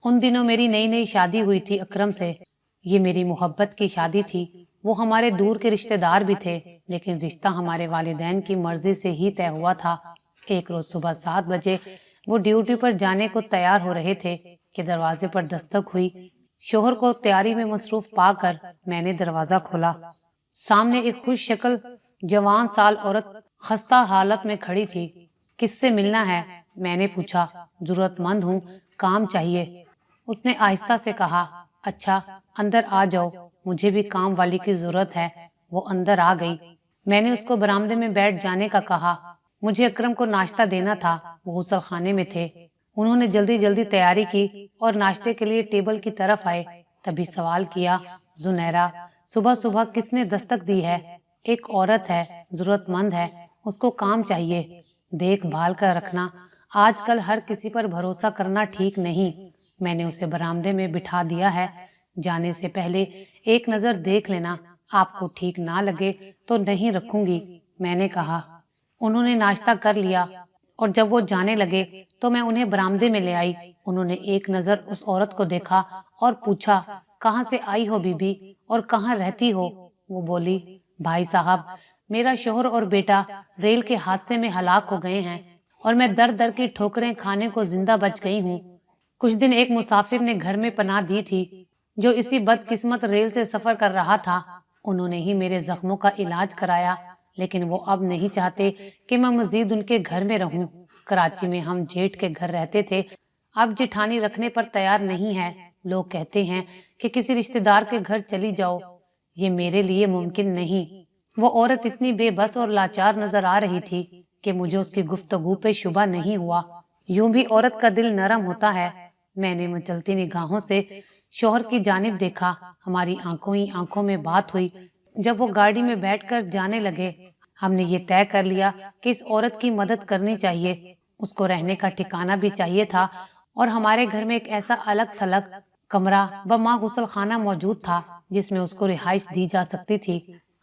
उन दिनों मेरी नई नई शादी हुई थी अकरम से। ये मेरी मोहब्बत की शादी थी। वो हमारे दूर के रिश्तेदार भी थे, लेकिन रिश्ता हमारे वालिदैन की मर्जी से ही तय हुआ था। एक रोज सुबह 7 बजे वो ड्यूटी पर जाने को तैयार हो रहे थे कि दरवाजे पर दस्तक हुई। शोहर को तैयारी में मसरूफ पाकर मैंने दरवाजा खोला। सामने एक खुश शक्ल जवान साल औरत खस्ता हालत में खड़ी थी। किससे मिलना है? मैंने पूछा। जरूरतमंद हूँ, काम चाहिए, उसने आहिस्ता से कहा। अच्छा, अंदर आ जाओ, मुझे भी काम वाली की जरूरत है। वो अंदर आ गई। मैंने उसको बरामदे में बैठ जाने का कहा। मुझे अकरम को नाश्ता देना था, वो गुसल खाने में थे। उन्होंने जल्दी जल्दी तैयारी की और नाश्ते के लिए टेबल की तरफ आए। तभी सवाल किया, जुनैरा, सुबह सुबह किसने दस्तक दी है? एक औरत है, जरूरतमंद है, उसको काम चाहिए, देखभाल कर रखना। आजकल हर किसी पर भरोसा करना ठीक नहीं। मैंने उसे बरामदे में बिठा दिया है। जाने से पहले एक नजर देख लेना, आपको ठीक ना लगे तो नहीं रखूंगी, मैंने कहा। उन्होंने नाश्ता कर लिया और जब वो जाने लगे तो मैं उन्हें बरामदे में ले आई। उन्होंने एक नजर उस औरत को देखा और पूछा, कहाँ से आई हो बीबी और कहाँ रहती हो? वो बोली, भाई साहब, मेरा शोहर और बेटा रेल के हादसे में हलाक हो गए हैं और मैं दर दर की ठोकरें खाने को जिंदा बच गई हूँ। कुछ दिन एक मुसाफिर ने घर में पनाह दी थी जो इसी बदकिस्मत रेल से सफर कर रहा था। उन्होंने ही मेरे जख्मों का इलाज कराया, लेकिन वो अब नहीं चाहते कि मैं मजीद उनके घर में रहूं। कराची में हम जेठ के घर रहते थे, अब जेठानी रखने पर तैयार नहीं है। लोग कहते हैं कि किसी रिश्तेदार के घर चली जाओ। ये मेरे लिए मुमकिन नहीं। वो औरत इतनी बेबस और लाचार नजर आ रही थी कि मुझे उसकी गुफ्तगू पे शुबा नहीं हुआ। यूं भी औरत का दिल नरम होता है। मैंने मचलती निगाहों से शोहर की जानिब देखा। हमारी आंखों ही आंखों में बात हुई। जब वो गाड़ी में बैठकर जाने लगे, हमने ये तय कर लिया कि इस औरत की मदद करनी चाहिए। उसको रहने का ठिकाना भी चाहिए था और हमारे घर में एक ऐसा अलग थलग कमरा व माँ गुसल खाना मौजूद था जिसमें उसको रिहाइश दी जा सकती थी।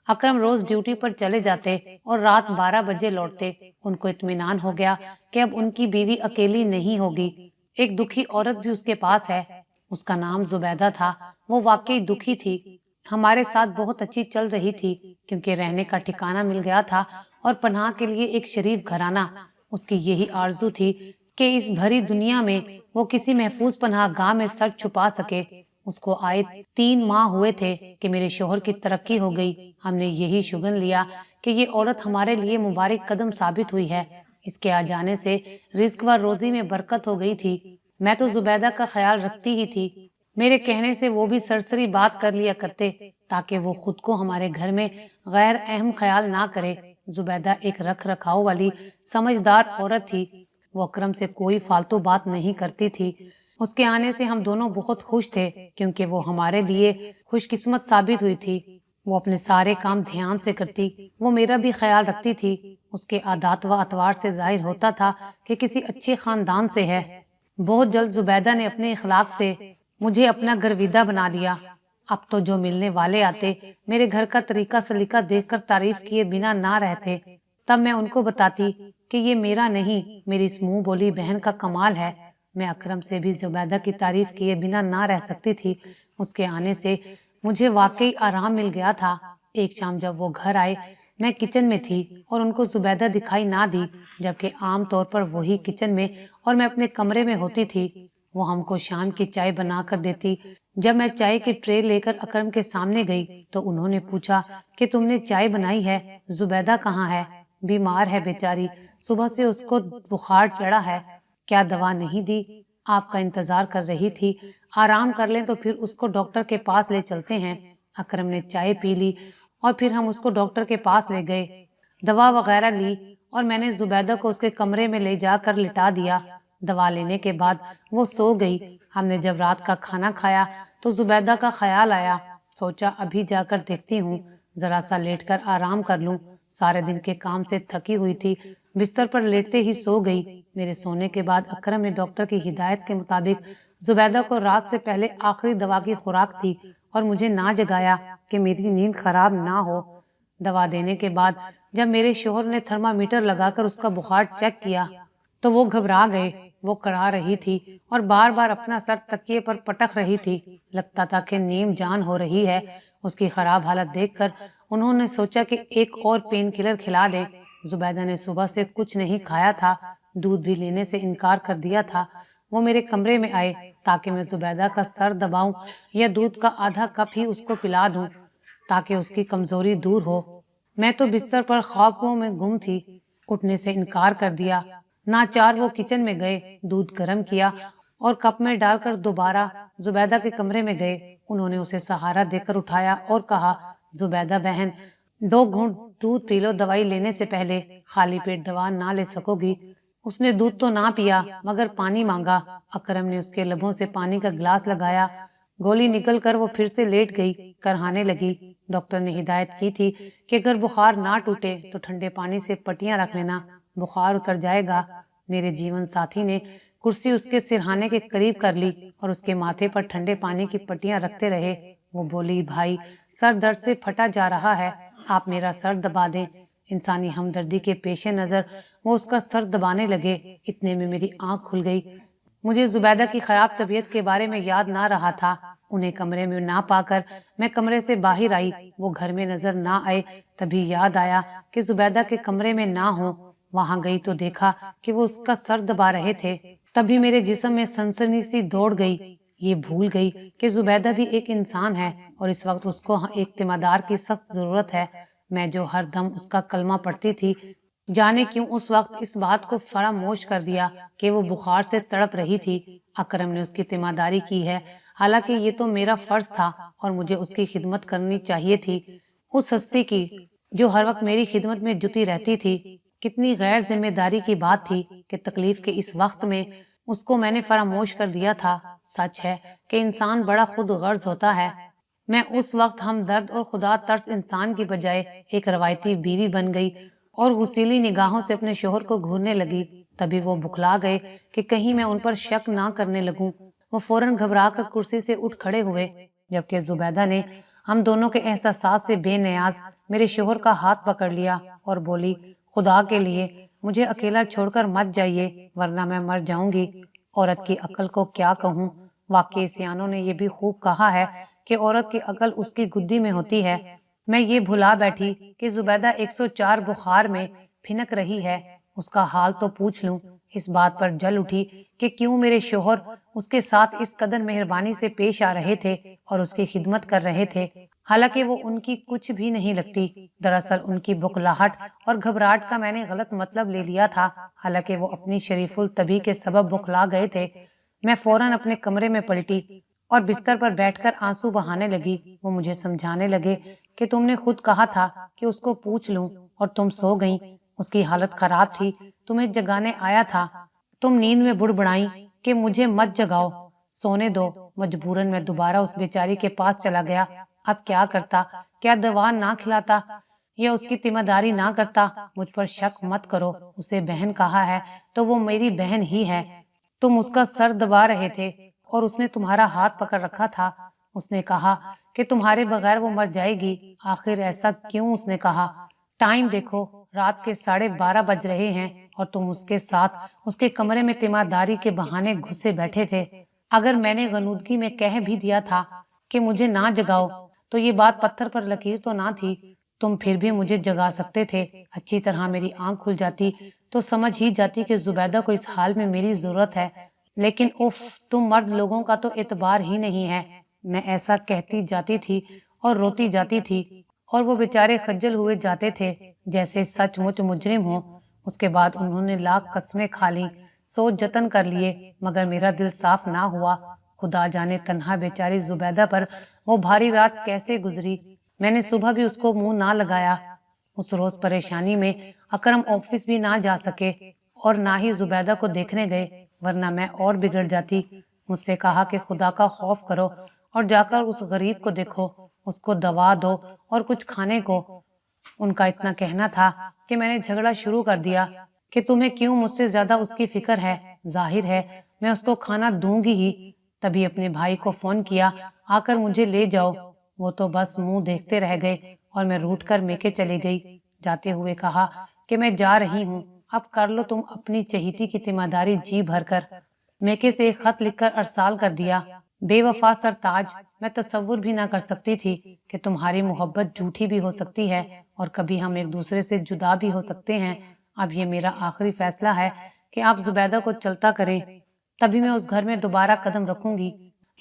अकरम रोज ड्यूटी पर चले जाते और रात 12 बजे लौटते। उनको इत्मीनान हो गया कि अब उनकी बीवी अकेली नहीं होगी। एक दुखी औरत भी उसके पास है। उसका नाम जुबैदा था। वो वाकई दुखी थी। हमारे साथ बहुत अच्छी चल रही थी क्योंकि रहने का ठिकाना मिल गया था और पनाह के लिए एक शरीफ घराना। उसकी यही आरजू थी कि इस भरी दुनिया में वो किसी महफूज पनाह गाह में सर छुपा सके। उसको आए 3 माह हुए थे कि मेरे शोहर की तरक्की हो गई। हमने यही शुगन लिया कि ये औरत हमारे लिए मुबारक कदम साबित हुई है। इसके आ जाने से रिज्क व रोजी में बरकत हो गई थी। मैं तो जुबैदा का ख्याल रखती ही थी। मेरे कहने से वो भी सरसरी बात कर लिया करते ताकि वो खुद को हमारे घर में गैर अहम ख्याल ना करे। जुबैदा एक रख रखाव वाली समझदार औरत थी। वो अकरम से कोई फालतू बात नहीं करती थी। उसके आने से हम दोनों बहुत खुश थे क्योंकि वो हमारे लिए खुशकिस्मत साबित हुई थी। वो अपने सारे काम ध्यान से करती। वो मेरा भी ख्याल रखती थी। उसके आदात व अतवार से जाहिर होता था कि किसी अच्छे खानदान से है। बहुत जल्द जुबैदा ने अपने इखलाक से मुझे अपना गर्विदा बना लिया। अब तो जो मिलने वाले आते मेरे घर का तरीका सलीका देखकर तारीफ किए बिना ना रहते। तब मैं उनको बताती कि ये मेरा नहीं, मेरी इस मुंह बोली बहन का कमाल है। मैं अकरम से भी जुबैदा की तारीफ किए बिना ना रह सकती थी। उसके आने से मुझे वाकई आराम मिल गया था। एक शाम जब वो घर आए, मैं किचन में थी और उनको जुबैदा दिखाई ना दी, जबकि आम तौर पर वही किचन में और मैं अपने कमरे में होती थी। वो हमको शाम की चाय बना कर देती। जब मैं चाय की ट्रे लेकर अकरम के सामने गई तो उन्होंने पूछा कि तुमने चाय बनाई है, जुबैदा कहाँ है? बीमार है बेचारी, सुबह से उसको बुखार चढ़ा है। क्या दवा नहीं दी? आपका इंतजार कर रही थी। आराम कर लें तो फिर उसको डॉक्टर के पास ले चलते हैं। अकरम ने चाय पी ली और फिर हम उसको डॉक्टर के पास ले गए। दवा वगैरह ली और मैंने जुबैदा को उसके कमरे में ले जाकर लिटा दिया। दवा लेने के बाद वो सो गई। हमने जब रात का खाना खाया तो जुबैदा का ख्याल आया। सोचा अभी जाकर देखती हूँ, जरा सा लेटकर आराम कर लूं। सारे दिन के काम से थकी हुई थी। बिस्तर पर लेटते ही सो गई। मेरे सोने के बाद अकरम ने डॉक्टर की हिदायत के मुताबिक जुबैदा को रात से पहले आखिरी दवा की खुराक दी और मुझे ना जगाया कि मेरी नींद खराब ना हो। दवा देने के बाद जब मेरे शोहर ने थर्मामीटर लगाकर उसका बुखार चेक किया तो वो घबरा गए। وہ کڑا رہی تھی اور بار بار اپنا سر تکیے پر پٹک رہی تھی۔ لگتا تھا کہ نیم جان ہو رہی ہے۔ اس کی خراب حالت دیکھ کر انہوں نے سوچا کہ ایک اور پین کلر کھلا دیں۔ زبیدہ نے صبح سے کچھ نہیں کھایا تھا، دودھ بھی لینے سے انکار کر دیا تھا۔ وہ میرے کمرے میں آئے تاکہ میں زبیدہ کا سر دباؤں یا دودھ کا آدھا کپ ہی اس کو پلا دوں تاکہ اس کی کمزوری دور ہو۔ میں تو بستر پر خوابوں میں گم تھی، اٹھنے سے انکار کر دیا۔ ناچار وہ کچن میں گئے، دودھ گرم کیا اور کپ میں ڈال کر دوبارہ زبیدہ کے کمرے میں گئے۔ انہوں نے اسے سہارا دے کر اٹھایا اور کہا، زبیدہ بہن 2 گھونٹ دودھ پی لو، دوائی لینے سے پہلے خالی پیٹ دوا نہ لے سکو گی۔ اس نے دودھ تو نہ پیا مگر پانی مانگا۔ اکرم نے اس کے لبوں سے پانی کا گلاس لگایا، گولی نکل کر وہ پھر سے لیٹ گئی، کرہانے لگی۔ ڈاکٹر نے ہدایت کی تھی کہ اگر بخار نہ ٹوٹے تو ٹھنڈے پانی سے پٹیاں رکھ لینا، بخار اتر جائے گا۔ میرے جیون ساتھی نے کرسی اس کے سرہانے کے قریب کر لی اور اس کے ماتھے پر ٹھنڈے پانی کی پٹیاں رکھتے رہے۔ وہ بولی، بھائی سر درد سے پھٹا جا رہا ہے، آپ میرا سر دبا دیں۔ انسانی ہمدردی کے پیش نظر وہ اس کا سر دبانے لگے۔ اتنے میں میری آنکھ کھل گئی۔ مجھے زبیدہ کی خراب طبیعت کے بارے میں یاد نہ رہا تھا۔ انہیں کمرے میں نہ پا کر میں کمرے سے باہر آئی، وہ گھر میں نظر نہ آئے۔ تبھی یاد آیا کہ زبیدہ کے کمرے میں نہ ہوں۔ وہاں گئی تو دیکھا کہ وہ اس کا سر دبا رہے تھے۔ تبھی میرے جسم میں سنسنی سی دوڑ گئی۔ یہ بھول گئی کہ زبیدہ بھی ایک انسان ہے اور اس وقت اس کو ایک تیماردار کی سخت ضرورت ہے۔ میں جو ہر دم اس کا کلمہ پڑھتی تھی، جانے کیوں اس وقت اس بات کو فراموش کر دیا کہ وہ بخار سے تڑپ رہی تھی۔ اکرم نے اس کی تیمارداری کی ہے، حالانکہ یہ تو میرا فرض تھا اور مجھے اس کی خدمت کرنی چاہیے تھی، اس ہستی کی جو ہر وقت میری خدمت میں جٹی رہتی تھی۔ کتنی غیر ذمہ داری کی بات تھی کہ تکلیف کے اس وقت میں اس کو میں نے فراموش کر دیا تھا۔ سچ ہے کہ انسان بڑا خود غرض ہوتا ہے۔ میں اس وقت ہمدرد اور خدا ترس انسان کی بجائے ایک روایتی بیوی بن گئی اور غسیلی نگاہوں سے اپنے شوہر کو گھورنے لگی۔ تبھی وہ بکھلا گئے کہ کہیں میں ان پر شک نہ کرنے لگوں۔ وہ فوراً گھبرا کر کرسی سے اٹھ کھڑے ہوئے، جبکہ زبیدہ نے ہم دونوں کے احساسات سے بے نیاز میرے شوہر کا ہاتھ پکڑ لیا اور بولی، خدا کے لیے مجھے اکیلا چھوڑ کر مت جائیے ورنہ میں مر جاؤں گی۔ عورت کی عقل کو کیا کہوں، واقعی سیانوں نے یہ بھی خوب کہا ہے کہ عورت کی عقل اس کی گدی میں ہوتی ہے۔ میں یہ بھلا بیٹھی کہ زبیدہ 104 بخار میں پھنک رہی ہے، اس کا حال تو پوچھ لوں۔ اس بات پر جل اٹھی کہ کیوں میرے شوہر اس کے ساتھ اس قدر مہربانی سے پیش آ رہے تھے اور اس کی خدمت کر رہے تھے، حالانکہ وہ ان کی کچھ بھی نہیں لگتی۔ دراصل ان کی بخلاہٹ اور گھبراہٹ کا میں نے غلط مطلب لے لیا تھا، حالانکہ وہ اپنی شریف الطبع کے سبب بخلا گئے تھے۔ میں فوراً اپنے کمرے میں پلٹی اور بستر پر بیٹھ کر آنسو بہانے لگی۔ وہ مجھے سمجھانے لگے کہ تم نے خود کہا تھا کہ اس کو پوچھ لوں اور تم سو گئیں، اس کی حالت خراب تھی، تمہیں جگانے آیا تھا، تم نیند میں بڑبڑائیں کہ مجھے مت جگاؤ، سونے دو۔ مجبوراً میں دوبارہ اس بیچاری کے پاس چلا گیا۔ اب کیا کرتا؟ کیا دوا نہ کھلاتا یا اس کی تیمارداری نہ کرتا؟ مجھ پر شک مت کرو، اسے بہن کہا ہے تو وہ میری بہن ہی ہے۔ تم اس کا سر دبا رہے تھے اور اس نے تمہارا ہاتھ پکڑ رکھا تھا۔ اس نے کہا کہ تمہارے بغیر وہ مر جائے گی۔ آخر ایسا کیوں؟ اس نے کہا، ٹائم دیکھو، رات کے 12:30 بج رہے ہیں اور تم اس کے ساتھ اس کے کمرے میں تیمارداری کے بہانے گھسے بیٹھے تھے۔ اگر میں نے غنودگی میں کہہ بھی دیا تھا کہ مجھے نہ جگاؤ تو یہ بات پتھر پر لکیر تو نہ تھی، تم پھر بھی مجھے جگا سکتے تھے۔ اچھی طرح میری آنکھ کھل جاتی تو سمجھ ہی جاتی کہ زبیدہ کو اس حال میں میری ضرورت ہے، لیکن اف، تم مرد لوگوں کا تو اعتبار ہی نہیں ہے۔ میں ایسا کہتی جاتی تھی اور روتی جاتی تھی اور وہ بیچارے خجل ہوئے جاتے تھے جیسے سچ مچ مجرم ہوں۔ اس کے بعد انہوں نے لاکھ قسمیں کھا لیں، سوچ جتن کر لیے، مگر میرا دل صاف نہ ہوا۔ خدا جانے تنہا بیچاری زبیدہ پر وہ بھاری رات کیسے گزری۔ میں نے صبح بھی اس کو منہ نہ لگایا۔ اس روز پریشانی میں اکرم آفس بھی نہ جا سکے اور نہ ہی زبیدہ کو دیکھنے گئے، ورنہ میں اور بگڑ جاتی۔ مجھ سے کہا کہ خدا کا خوف کرو اور جا کر اس غریب کو دیکھو، اس کو دوا دو اور کچھ کھانے کو۔ ان کا اتنا کہنا تھا کہ میں نے جھگڑا شروع کر دیا کہ تمہیں کیوں مجھ سے زیادہ اس کی فکر ہے، ظاہر ہے میں اس کو کھانا دوں گی ہی۔ تبھی اپنے بھائی کو فون کیا، آ کر مجھے لے جاؤ۔ وہ تو بس منہ دیکھتے رہ گئے اور میں روٹھ کر میکے چلی گئی۔ جاتے ہوئے کہا کہ میں جا رہی ہوں، اب कर लो तुम अपनी चहीती की तीमारदारी जी भरकर। मेके से एक खत लिखकर अरसाल कर दिया। बेवफा सरताज, मैं तसव्वुर भी ना कर सकती थी कि तुम्हारी मोहब्बत झूठी भी हो सकती है और कभी हम एक दूसरे से जुदा भी हो सकते हैं। अब ये मेरा आखिरी फैसला है कि आप जुबैदा को चलता करें, तभी मैं उस घर में दोबारा कदम रखूंगी,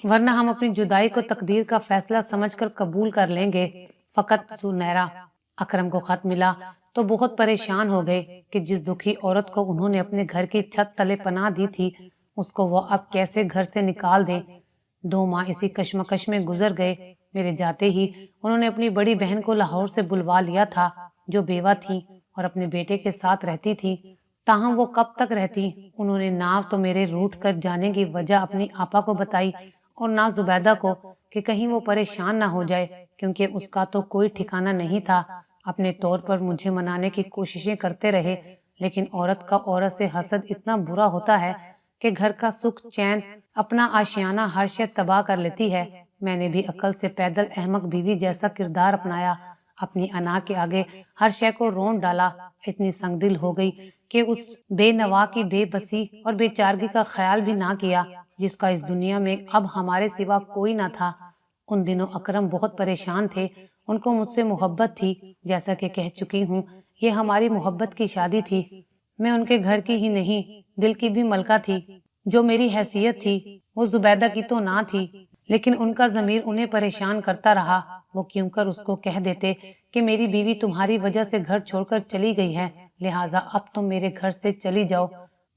वरना हम अपनी जुदाई को तकदीर का फैसला समझकर कबूल कर लेंगे। फकत सुनहरा। अकरम को खत मिला तो बहुत परेशान हो गए कि जिस दुखी औरत को उन्होंने अपने घर की छत तले पनाह दी थी, उसको वो अब कैसे घर से निकाल दें। 2 माह इसी कश्मकश में गुजर गए। मेरे जाते ही उन्होंने अपनी बड़ी बहन को लाहौर से बुलवा लिया था, जो बेवा थी और अपने बेटे के साथ रहती थी। ताहम वो कब तक रहती। उन्होंने ना तो मेरे रूठ कर जाने की वजह अपनी आपा को बताई और ना जुबैदा को, कि कहीं वो परेशान ना हो जाए, क्योंकि उसका तो कोई ठिकाना नहीं था। अपने तौर पर मुझे मनाने की कोशिशें करते रहे, लेकिन औरत का औरत से हसद इतना बुरा होता है कि घर का सुख चैन, अपना आशियाना हर शय तबाह कर लेती है। मैंने भी अकल से पैदल अहमक बीवी जैसा किरदार अपनाया। अपनी अना के आगे हर शय को रोन डाला। इतनी संगदिल हो गई कि उस बेनवा की बेबसी और बेचारगी का ख्याल भी ना किया, जिसका इस दुनिया में अब हमारे सिवा कोई ना था। उन दिनों अकरम बहुत परेशान थे। उनको मुझसे मोहब्बत थी। जैसा कि कह चुकी हूँ, ये हमारी मोहब्बत की शादी थी। मैं उनके घर की ही नहीं, दिल की भी मलका थी। जो मेरी हैसियत थी वो जुबैदा की तो ना थी, लेकिन उनका ज़मीर उन्हें परेशान करता रहा। वो क्यों कर उसको कह देते कि मेरी बीवी तुम्हारी वजह से घर छोड़कर चली गई है, लिहाजा अब तुम मेरे घर से चली जाओ।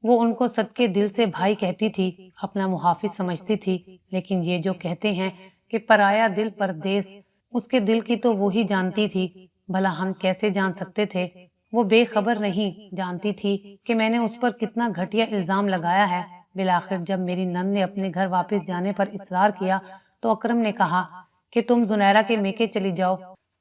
वो उनको सदके दिल से भाई कहती थी, अपना मुहाफिज समझती थी। लेकिन ये जो कहते हैं कि पराया दिल परदेस, उसके दिल की तो वो ही जानती थी। भला हम कैसे जान सकते थे। वो बेखबर नहीं, जानती थी कि मैंने उस पर कितना घटिया इल्जाम लगाया है। बिलाखिर जब मेरी नंद ने अपने घर वापस जाने पर इसरार किया तो अकरम ने कहा कि तुम जुनैरा के मेके चली जाओ,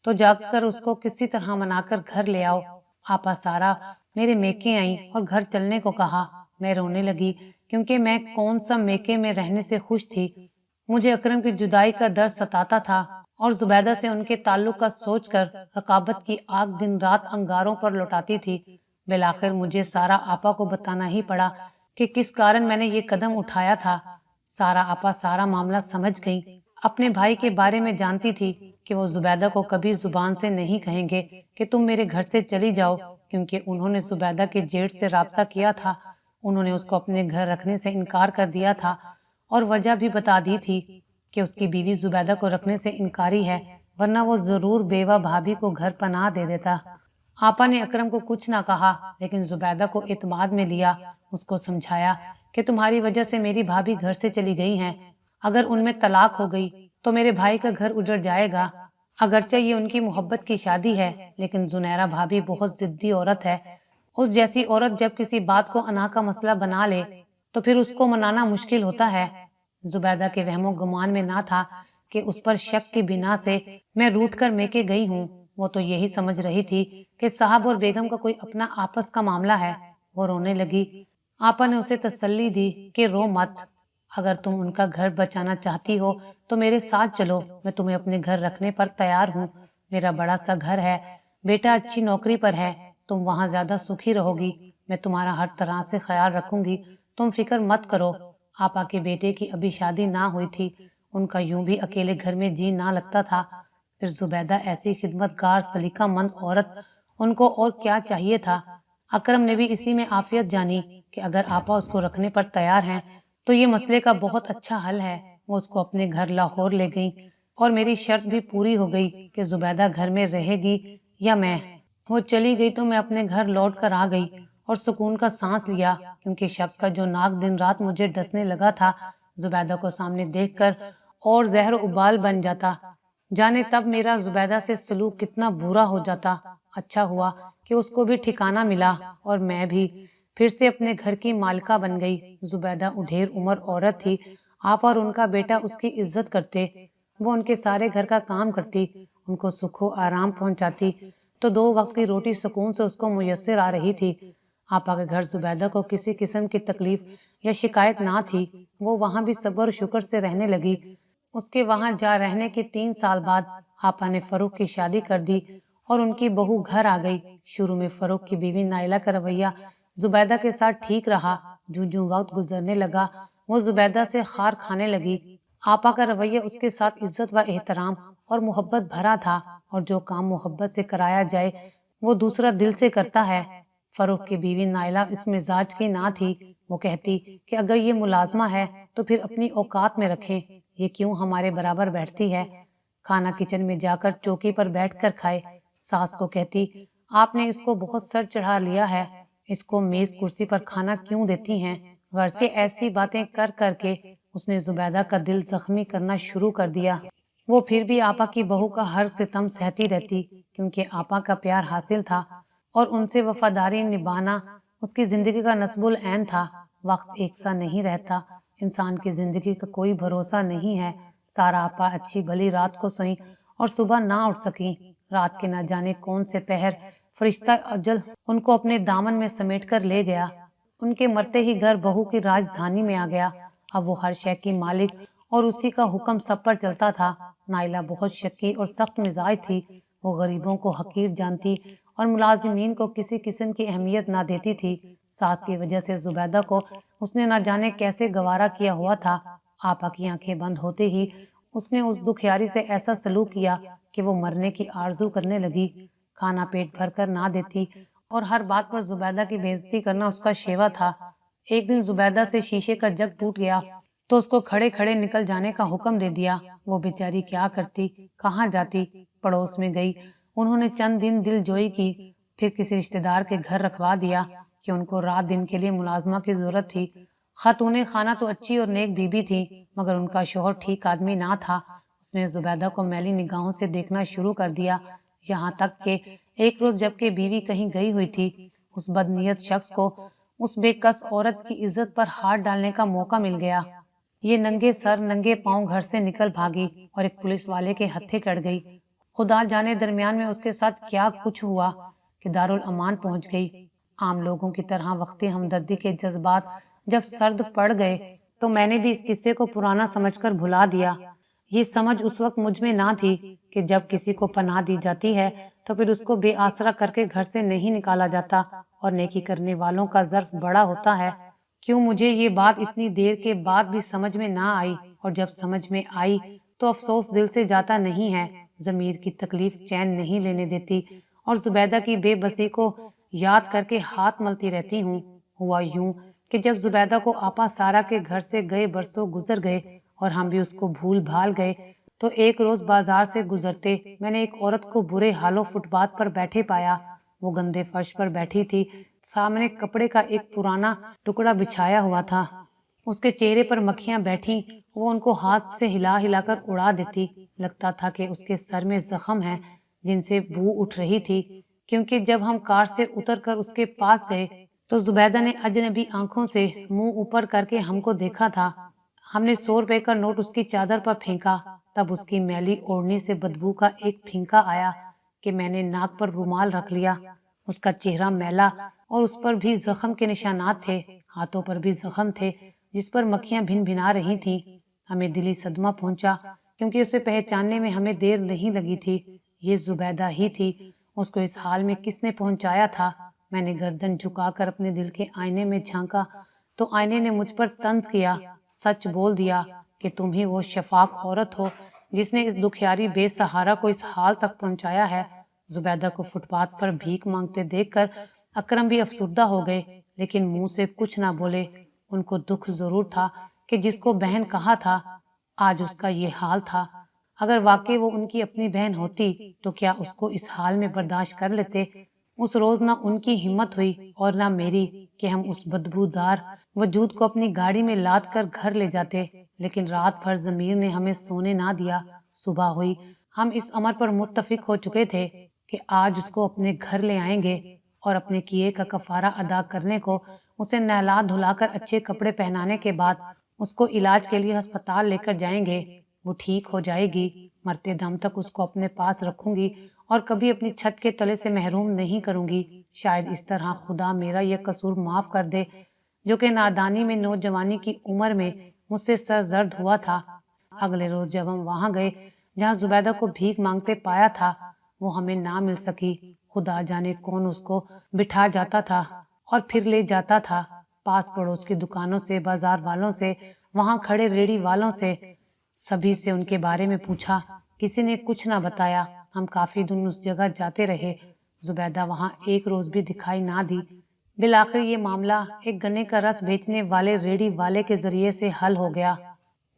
तो जाकर उसको किसी तरह मनाकर घर ले आओ। आपा सारा मेरे मेके आई और घर चलने को कहा। मैं रोने लगी, क्योंकि मैं कौन सा मेके में रहने से खुश थी। मुझे अकरम की जुदाई का दर्द सताता था और जुबैदा से उनके ताल्लुक का सोचकर रकाबत की आग दिन रात अंगारों पर लौटाती थी। बिलाखिर मुझे सारा आपा को बताना ही पड़ा कि किस कारण मैंने ये कदम उठाया था। सारा आपा सारा मामला समझ गई। अपने भाई के बारे में जानती थी कि वो जुबैदा को कभी जुबान से नहीं कहेंगे कि तुम मेरे घर से चली जाओ, क्योंकि उन्होंने जुबैदा के जेठ से राब्ता किया था। उन्होंने उसको अपने घर रखने से इनकार कर दिया था और वजह भी बता दी थी कि उसकी बीवी जुबैदा को रखने से इनकारी है, वरना वो जरूर बेवा भाभी को घर पनाह दे देता। आपा ने अकरम को कुछ ना कहा, लेकिन जुबैदा को इत्माद में लिया। उसको समझाया कि तुम्हारी वजह से मेरी भाभी घर से चली गई हैं। अगर उनमें तलाक हो गई तो मेरे भाई का घर उजड़ जाएगा। अगरचे ये उनकी मोहब्बत की शादी है, लेकिन जुनैरा भाभी बहुत जिद्दी औरत है। उस जैसी औरत जब किसी बात को अना का मसला बना ले तो फिर उसको मनाना मुश्किल होता है। जुबैदा के वहमो गुमान में ना था कि उस पर शक की बिना से मैं रूठ कर मेके गई हूँ। वो तो यही समझ रही थी कि साहब और बेगम का कोई अपना आपस का मामला है। वो रोने लगी। आपा ने उसे तसल्ली दी कि रो मत, अगर तुम उनका घर बचाना चाहती हो तो मेरे साथ चलो, मैं तुम्हें अपने घर रखने पर तैयार हूँ। मेरा बड़ा सा घर है, बेटा अच्छी नौकरी पर है, तुम वहाँ ज्यादा सुखी रहोगी। मैं तुम्हारा हर तरह से ख्याल रखूंगी, तुम फिक्र मत करो। आपा के बेटे की अभी शादी ना हुई थी, उनका यूं भी अकेले घर में जी ना लगता था। फिर जुबैदा ऐसी खिदमतगार सलीकामंद औरत, उनको और क्या चाहिए था। अकरम ने भी इसी में आफियत जानी कि अगर आपा उसको रखने पर तैयार हैं तो ये मसले का बहुत अच्छा हल है। वो उसको अपने घर लाहौर ले गई और मेरी शर्त भी पूरी हो गई कि जुबैदा घर में रहेगी या मैं। वो चली गई तो मैं अपने घर लौट कर आ गई और सुकून का सांस लिया, क्योंकि शक का जो नाक दिन रात मुझे डसने लगा था, जुबैदा को सामने देखकर और जहर उबाल बन जाता। जाने तब मेरा जुबैदा से सलूक कितना बुरा हो जाता। अच्छा हुआ कि उसको भी ठिकाना मिला और मैं भी फिर से अपने घर की मालिका बन गई। जुबैदा उढेर उम्र औरत थी। आप और उनका बेटा उसकी इज्जत करते। वो उनके सारे घर का काम करती, उनको सुखो आराम पहुंचाती, तो 2 वक्त की रोटी सुकून से उसको मुयस्सर आ रही थी। आपा के घर जुबैदा को किसी किस्म की तकलीफ या शिकायत ना थी। वो वहाँ भी सब्र और शुक्र से रहने लगी। उसके वहाँ जा रहने के 3 साल बाद आपा ने फरूख की शादी कर दी और उनकी बहू घर आ गई। शुरू में फरूख की बीवी नाइला का रवैया زبیدہ کے ساتھ ٹھیک رہا۔ جو وقت گزرنے لگا وہ زبیدہ سے خار کھانے لگی۔ آپا کا رویہ اس کے ساتھ عزت و احترام اور محبت بھرا تھا، اور جو کام محبت سے کرایا جائے وہ دوسرا دل سے کرتا ہے۔ فروخ کی بیوی نائلہ اس مزاج کی نہ تھی۔ وہ کہتی کہ اگر یہ ملازمہ ہے تو پھر اپنی اوقات میں رکھیں، یہ کیوں ہمارے برابر بیٹھتی ہے؟ کھانا کچن میں جا کر چوکی پر بیٹھ کر کھائے۔ ساس کو کہتی آپ نے اس کو بہت سر چڑھا لیا ہے، اس کو میز کرسی پر کھانا کیوں دیتی ہیں؟ غرض کے ایسی باتیں کر کر کے اس نے زبیدہ کا دل زخمی کرنا شروع کر دیا۔ وہ پھر بھی آپا کی بہو کا ہر ستم سہتی رہتی، کیونکہ آپا کا پیار حاصل تھا اور ان سے وفاداری نبھانا اس کی زندگی کا نصب العین تھا۔ وقت ایک سا نہیں رہتا، انسان کی زندگی کا کوئی بھروسہ نہیں ہے۔ سارا آپا اچھی بھلی رات کو سوئیں اور صبح نہ اٹھ سکیں۔ رات کے نہ جانے کون سے پہر فرشتہ اجل ان کو اپنے دامن میں سمیٹ کر لے گیا۔ ان کے مرتے ہی گھر بہو کی راجدھانی میں آ گیا۔ اب وہ ہر شے کی مالک اور اسی کا حکم سب پر چلتا تھا۔ نائلہ بہت شکی اور سخت مزاج تھی۔ وہ غریبوں کو حقیر جانتی اور ملازمین کو کسی قسم کی اہمیت نہ دیتی تھی۔ ساس کی وجہ سے زبیدہ کو اس نے نہ جانے کیسے گوارا کیا ہوا تھا۔ آپا کی آنکھیں بند ہوتے ہی اس نے اس دکھیاری سے ایسا سلوک کیا کہ وہ مرنے کی آرزو کرنے لگی۔ کھانا پیٹ بھر کر نہ دیتی اور ہر بات پر زبیدہ کی بے عزتی کرنا اس کا شیوا تھا۔ ایک دن زبیدہ سے شیشے کا جگ ٹوٹ گیا تو اس کو کھڑے کھڑے نکل جانے کا حکم دے دیا۔ وہ بیچاری کیا کرتی، کہاں جاتی؟ پڑوس میں گئی۔ انہوں نے چند دن دل جوئی کی، پھر کسی رشتہ دار کے گھر رکھوا دیا کہ ان کو رات دن کے لیے ملازمہ کی ضرورت تھی۔ خاتون خانہ تو اچھی اور نیک بیوی تھی، مگر ان کا شوہر ٹھیک آدمی نہ تھا۔ اس نے زبیدہ کو میلی نگاہوں سے دیکھنا شروع کر دیا، یہاں تک کہ ایک روز جب کہ بیوی کہیں گئی ہوئی تھی، اس بدنیت شخص کو اس بے کس عورت کی عزت پر ہاتھ ڈالنے کا موقع مل گیا۔ یہ ننگے سر ننگے پاؤں گھر سے نکل بھاگی اور ایک پولیس والے کے ہتھے چڑھ گئی۔ خدا جانے درمیان میں اس کے ساتھ کیا کچھ ہوا کہ دارالامان پہنچ گئی۔ عام لوگوں کی طرح وقتی ہمدردی کے جذبات جب سرد پڑ گئے تو میں نے بھی اس قصے کو پرانا سمجھ کر بھلا دیا۔ یہ سمجھ اس وقت مجھ میں نہ تھی کہ جب کسی کو پناہ دی جاتی ہے تو پھر اس کو بے آسرا کر کے گھر سے نہیں نکالا جاتا، اور نیکی کرنے والوں کا ظرف بڑا ہوتا ہے۔ کیوں مجھے یہ بات اتنی دیر کے بعد بھی سمجھ میں نہ آئی، اور جب سمجھ میں آئی تو افسوس دل سے جاتا نہیں ہے۔ ضمیر کی تکلیف چین نہیں لینے دیتی اور زبیدہ کی بے بسی کو یاد کر کے ہاتھ ملتی رہتی ہوں۔ ہوا یوں کہ جب زبیدہ کو آپا سارا کے گھر سے گئے برسوں گزر گئے اور ہم بھی اس کو بھول بھال گئے، تو ایک روز بازار سے گزرتے میں نے ایک عورت کو برے حالوں فٹ پاتھ پر بیٹھے پایا۔ وہ گندے فرش پر بیٹھی تھی، سامنے کپڑے کا ایک پرانا ٹکڑا بچھایا ہوا تھا۔ اس کے چہرے پر مکھیاں بیٹھیں، وہ ان کو ہاتھ سے ہلا ہلا کر اڑا دیتی۔ لگتا تھا کہ اس کے سر میں زخم ہیں جن سے بو اٹھ رہی تھی، کیونکہ جب ہم کار سے اتر کر اس کے پاس گئے تو زبیدہ نے اجنبی آنکھوں سے منہ اوپر کر کے ہم کو دیکھا تھا۔ ہم نے 100 روپے کا نوٹ اس کی چادر پر پھینکا، تب اس کی میلی اوڑھنی سے بدبو کا ایک پھینکا آیا کہ میں نے ناک پر رومال رکھ لیا۔ اس کا چہرہ میلا اور اس پر بھی زخم کے نشانات تھے، ہاتھوں پر بھی زخم تھے جس پر مکھیاں بھن بھنا رہی تھیں۔ ہمیں دلی صدمہ پہنچا کیونکہ اسے پہچاننے میں ہمیں دیر نہیں لگی تھی۔ یہ زبیدہ ہی تھی۔ اس کو اس حال میں کس نے پہنچایا تھا؟ میں نے گردن جھکا کر اپنے دل کے آئینے میں جھانکا تو آئینے نے مجھ پر طنز کیا، سچ بول دیا کہ تم ہی وہ شفاق عورت ہو جس نے اس دکھیاری بے سہارا کو اس حال تک پہنچایا ہے۔ زبیدہ کو فٹ پاتھ پر بھیک مانگتے دیکھ کر اکرم بھی افسردہ ہو گئے، لیکن منہ سے کچھ نہ بولے۔ ان کو دکھ ضرور تھا کہ جس کو بہن کہا تھا آج اس کا یہ حال تھا۔ اگر واقعی وہ ان کی اپنی بہن ہوتی تو کیا اس کو اس حال میں برداشت کر لیتے؟ اس روز نہ ان کی ہمت ہوئی اور نہ میری کہ ہم اس بدبودار وجود کو اپنی گاڑی میں لاد کر گھر لے جاتے، لیکن رات بھر ضمیر نے ہمیں سونے نہ دیا۔ صبح ہوئی، ہم اس امر پر متفق ہو چکے تھے کہ آج اس کو اپنے گھر لے آئیں گے اور اپنے کیے کا کفارہ ادا کرنے کو اسے نہلا دھلا کر اچھے کپڑے پہنانے کے بعد اس کو علاج کے لیے ہسپتال لے کر جائیں گے۔ وہ ٹھیک ہو جائے گی، مرتے دم تک اس کو اپنے پاس رکھوں گی اور کبھی اپنی چھت کے تلے سے محروم نہیں کروں گی۔ شاید اس طرح خدا میرا یہ قصور معاف کر دے جو کہ نادانی میں نوجوانی کی عمر میں مجھ سے سرزد ہوا تھا۔ اگلے روز جب ہم وہاں گئے جہاں زبیدہ کو بھیک مانگتے پایا تھا، وہ ہمیں نہ مل سکی۔ خدا جانے کون اس کو بٹھا جاتا تھا और फिर ले जाता था। पास पड़ोस की दुकानों से, बाजार वालों से, वहां खड़े रेड़ी वालों से, सभी से उनके बारे में पूछा। किसी ने कुछ ना बताया। हम काफी दिन उस जगह जाते रहे। जुबैदा वहां एक रोज भी दिखाई ना दी। बिल आखिर ये मामला एक गन्ने का रस बेचने वाले रेड़ी वाले के जरिए से हल हो गया।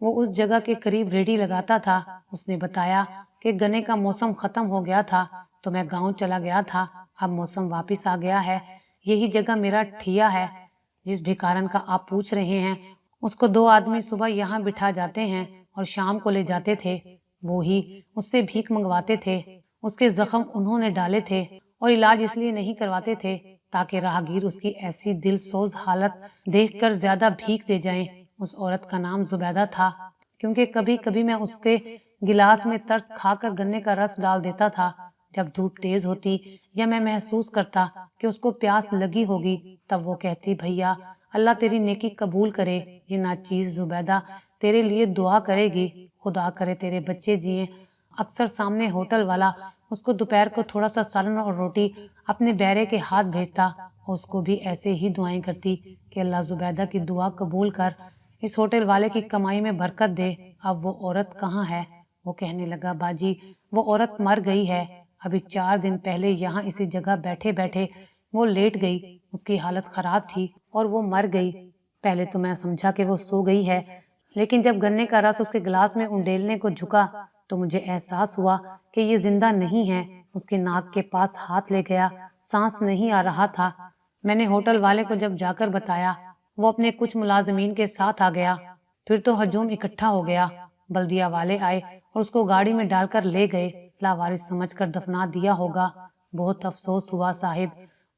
वो उस जगह के करीब रेड़ी लगाता था। उसने बताया कि गन्ने का मौसम खत्म हो गया था तो मैं गांव चला गया था। अब मौसम वापस आ गया है। यही जगह मेरा ठिया है। जिस भिखारन का आप पूछ रहे हैं, उसको 2 आदमी सुबह यहाँ बिठा जाते हैं और शाम को ले जाते थे। वो ही उससे भीख मंगवाते थे। उसके जख्म उन्होंने डाले थे और इलाज इसलिए नहीं करवाते थे ताकि राहगीर उसकी ऐसी दिलसोज हालत देखकर ज्यादा भीख दे जाएं। उस औरत का नाम जुबैदा था, क्योंकि कभी कभी मैं उसके गिलास में तरस खाकर गन्ने का रस डाल देता था। जब धूप तेज होती या मैं महसूस करता कि उसको प्यास लगी होगी, तब वो कहती, भैया अल्लाह तेरी नेकी कबूल करे। ये नाचीज जुबैदा तेरे लिए दुआ करेगी। खुदा करे तेरे बच्चे जिए। अक्सर सामने होटल वाला उसको दोपहर को थोड़ा सा सालन और रोटी अपने बैरे के हाथ भेजता। उसको भी ऐसे ही दुआएं करती कि अल्लाह जुबैदा की दुआ कबूल कर, इस होटल वाले की कमाई में बरकत दे। अब वो औरत कहाँ है? वो कहने लगा, बाजी वो औरत मर गई है। अभी 4 दिन पहले यहाँ इसी जगह बैठे बैठे वो लेट गई। उसकी हालत खराब थी और वो मर गई। पहले तो मैं समझा कि वो सो गई है, लेकिन जब गन्ने का रस उसके गिलास में उंडेलने को झुका तो मुझे एहसास हुआ कि ये जिंदा नहीं है। उसके नाक के पास हाथ ले गया, सांस नहीं आ रहा था। मैंने होटल वाले को जब जाकर बताया, वो अपने कुछ मुलाजमीन के साथ आ गया। फिर तो हजूम इकट्ठा हो गया। बल्दिया वाले आए और उसको गाड़ी में डालकर ले गए। लावारिस समझकर दफना दिया होगा। बहुत अफसोस हुआ साहिब।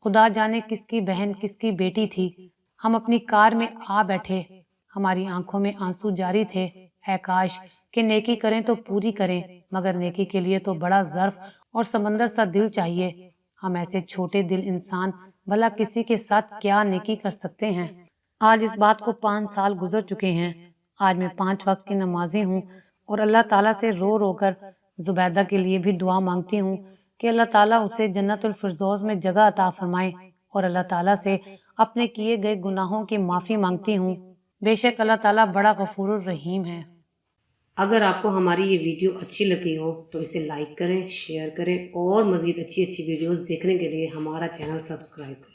खुदा जाने किसकी बहन किसकी बेटी थी। हम अपनी कार में आ बैठे। हमारी आंखों में आंसू जारी थे। ऐ काश कि नेकी करें तो पूरी करें, मगर नेकी के लिए तो बड़ा ज़र्फ और समंदर सा दिल चाहिए। हम ऐसे छोटे दिल इंसान भला किसी के साथ क्या नेकी कर सकते हैं। आज इस बात को 5 साल गुजर चुके हैं। आज मैं 5 वक्त की नमाजी हूँ और अल्लाह ताला से रो रो कर जुबैदा के लिए भी दुआ मांगती हूँ कि अल्लाह ताला उसे जन्नतुल फिरदौस में जगह अता फरमाए, और अल्लाह ताला से अपने किए गए गुनाहों की माफ़ी मांगती हूँ। बेशक अल्लाह ताला बड़ा गफूरुर रहीम है। अगर आपको हमारी ये वीडियो अच्छी लगी हो तो इसे लाइक करें, शेयर करें और मज़ीद अच्छी अच्छी वीडियोस देखने के लिए हमारा चैनल सब्सक्राइब करें।